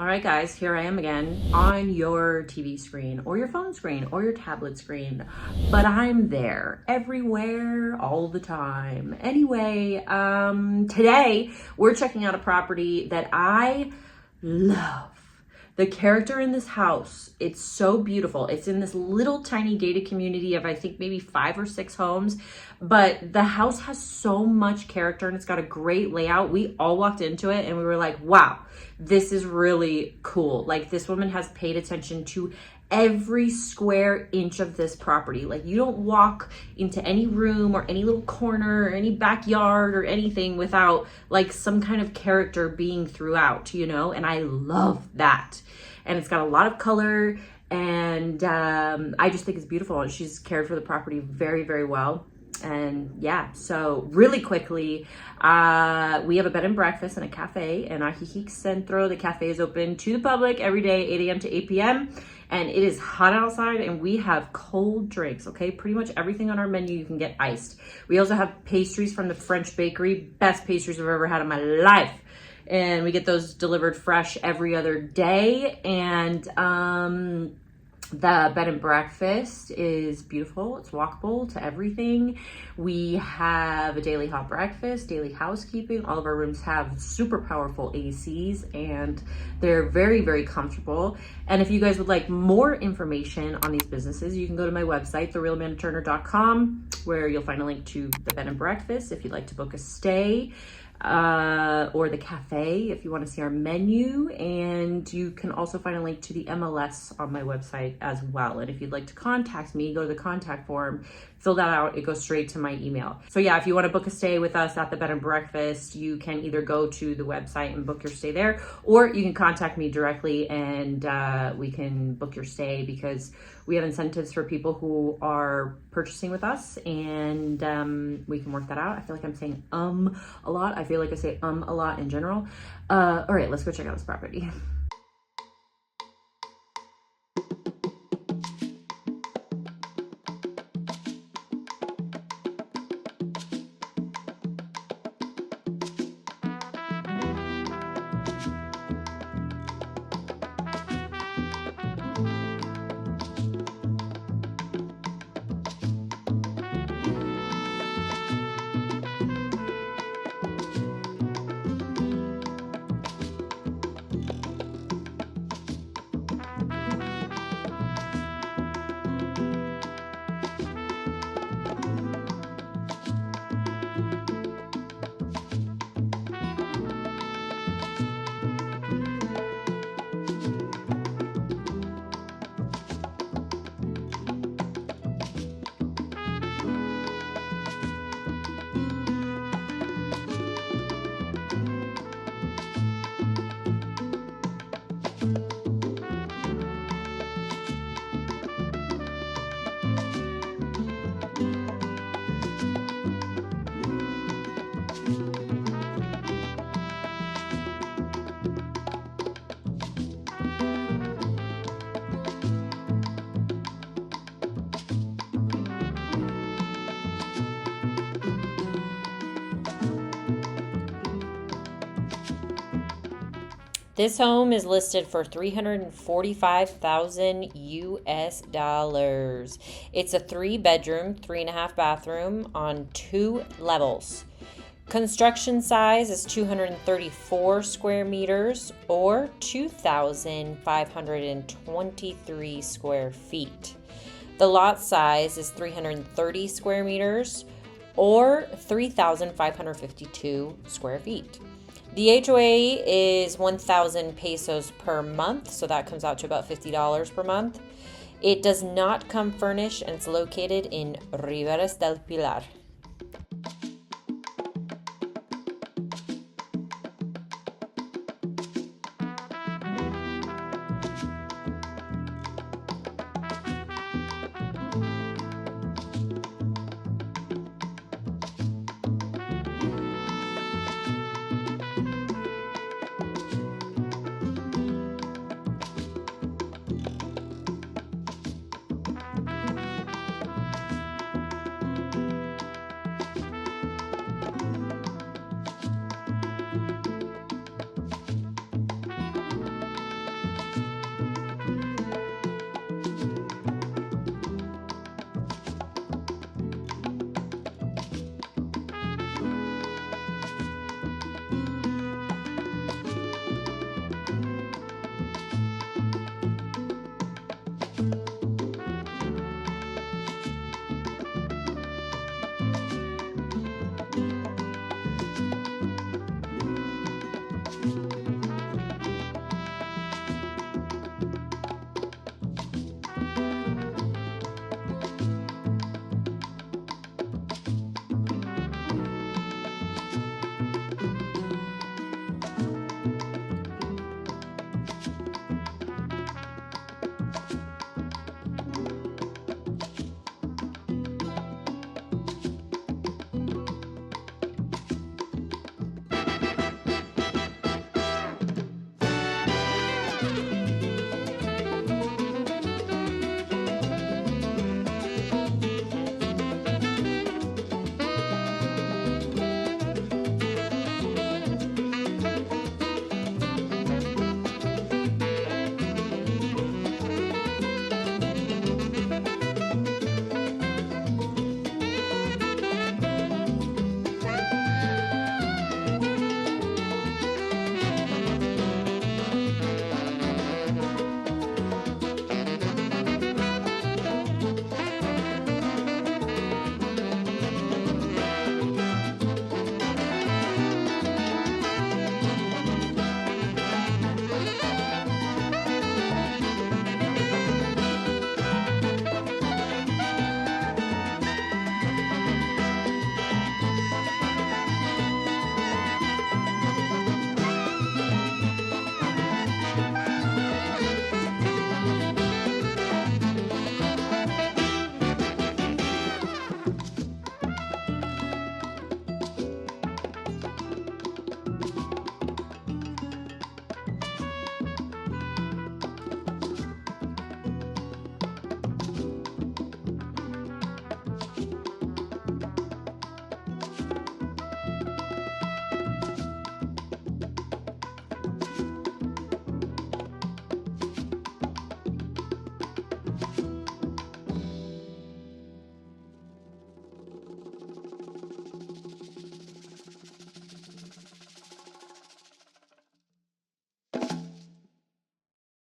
All right, guys, here I am again on your TV screen or your phone screen or your tablet screen, but I'm there everywhere all the time. Anyway, today we're checking out a property that I love. The character in this house, it's so beautiful. It's in this little tiny gated community of I think maybe 5 or 6 homes, but the house has so much character and it's got a great layout. We all walked into it and we were like, wow, this is really cool. Like, this woman has paid attention to every square inch of this property. Like, you don't walk into any room or any little corner or any backyard or anything without like some kind of character being throughout, you know? And I love that. And it's got a lot of color, and I just think it's beautiful. And she's cared for the property very, very well. And yeah, so really quickly, we have a bed and breakfast and a cafe in Ajijic Centro. The cafe is open to the public every day, 8 a.m. to 8 p.m. And it is hot outside and we have cold drinks, okay? Pretty much everything on our menu you can get iced. We also have pastries from the French bakery. Best pastries I've ever had in my life. And we get those delivered fresh every other day. And the bed and breakfast is beautiful. It's walkable to everything. We have a daily hot breakfast, daily housekeeping. All of our rooms have super powerful ACs and they're very, very comfortable. And if you guys would like more information on these businesses, you can go to my website, therealamandaturner.com, where you'll find a link to the bed and breakfast if you'd like to book a stay. Or the cafe if you want to see our menu, and you can also find a link to the MLS on my website as well. And if you'd like to contact me, go to the contact form, fill that out, it goes straight to my email. So yeah, if you want to book a stay with us at the bed and breakfast, you can either go to the website and book your stay there, or you can contact me directly and we can book your stay, because we have incentives for people who are purchasing with us, and we can work that out. I feel like I'm saying a lot. I feel like I say a lot in general. All right, let's go check out this property. This home is listed for $345,000 US. It's a 3-bedroom, 3.5 bathroom on 2 levels. Construction size is 234 square meters or 2,523 square feet. The lot size is 330 square meters or 3,552 square feet. The HOA is 1,000 pesos per month, so that comes out to about $50 per month. It does not come furnished, and it's located in Riberas del Pilar.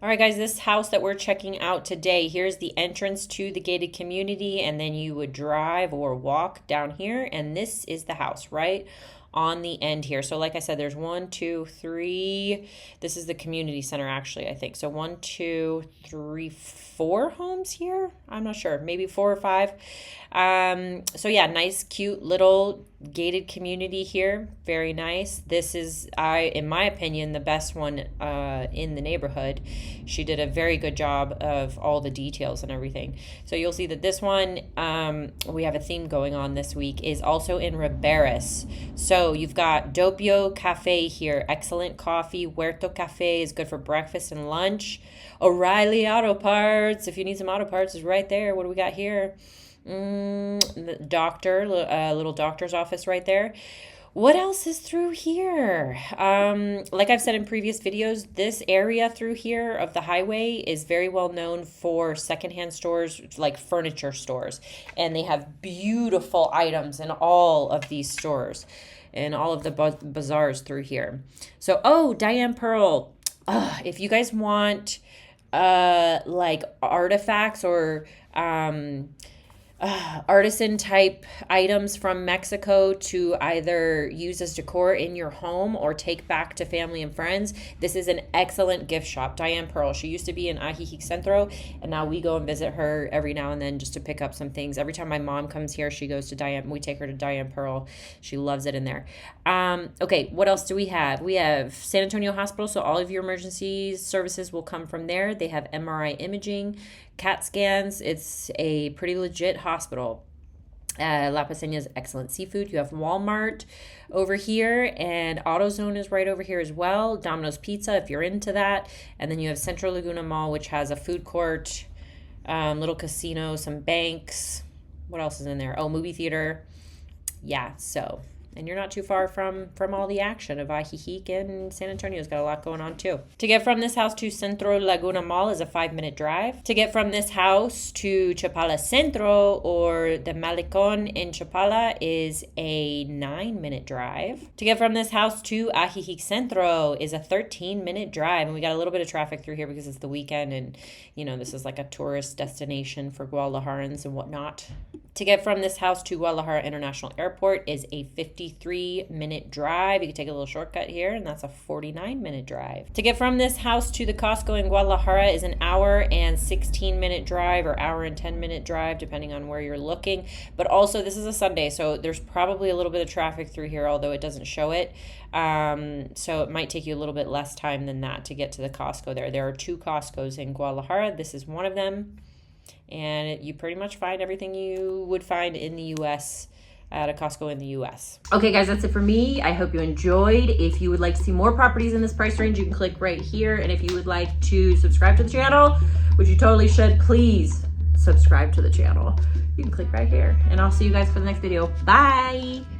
All right, guys, this house that we're checking out today, here's the entrance to the gated community, and then you would drive or walk down here, and this is the house right on the end here. So like I said, there's 1, 2, 3. This is the community center, actually, I think. So 1, 2, 3, 4 homes here. I'm not sure, maybe 4 or 5. So yeah, nice, cute little gated community here. Very nice. This is, in my opinion, the best one in the neighborhood. She did a very good job of all the details and everything. So you'll see that this one, we have a theme going on this week, is also in Riberas. So you've got Gato Feo Cafe here. Excellent coffee. Huerto Cafe is good for breakfast and lunch. O'Reilly Auto Parts, if you need some auto parts, is right there. What do we got here? The doctor, little doctor's office right there. What else is through here? Like I've said in previous videos, this area through here of the highway is very well known for secondhand stores, like furniture stores. And they have beautiful items in all of these stores and all of the bazaars through here. So, oh, Diane Pearl. If you guys want like artifacts or artisan type items from Mexico to either use as decor in your home or take back to family and friends, this is an excellent gift shop. Diane Pearl, she used to be in Ajijic Centro, and now we go and visit her every now and then just to pick up some things. Every time my mom comes here, she goes to Diane. We take her to Diane Pearl. She loves it in there. Okay, what else do we have? We have San Antonio Hospital, so all of your emergency services will come from there. They have MRI imaging, CAT scans. It's a pretty legit hospital. La Paseña is excellent seafood. You have Walmart over here, and AutoZone is right over here as well. Domino's Pizza, if you're into that. And then you have Central Laguna Mall, which has a food court, little casino, some banks. What else is in there? Oh, movie theater. Yeah, so... And you're not too far from all the action of Ajijic, and San Antonio's got a lot going on too. To get from this house to Centro Laguna Mall is a 5-minute drive. To get from this house to Chapala Centro or the Malecon in Chapala is a 9-minute drive. To get from this house to Ajijic Centro is a 13-minute drive. And we got a little bit of traffic through here because it's the weekend, and you know, this is like a tourist destination for Guadalajarans and whatnot. To get from this house to Guadalajara International Airport is a 53-minute drive. You can take a little shortcut here, and that's a 49-minute drive. To get from this house to the Costco in Guadalajara is an hour and 16-minute drive, or hour and 10-minute drive, depending on where you're looking. But also, this is a Sunday, so there's probably a little bit of traffic through here, although it doesn't show it. So it might take you a little bit less time than that to get to the Costco there. There are 2 Costcos in Guadalajara. This is one of them. And you pretty much find everything you would find in the U.S. at a Costco in the U.S. Okay, guys, that's it for me. I hope you enjoyed. If you would like to see more properties in this price range, you can click right here. And if you would like to subscribe to the channel, which you totally should, please subscribe to the channel. You can click right here. And I'll see you guys for the next video. Bye!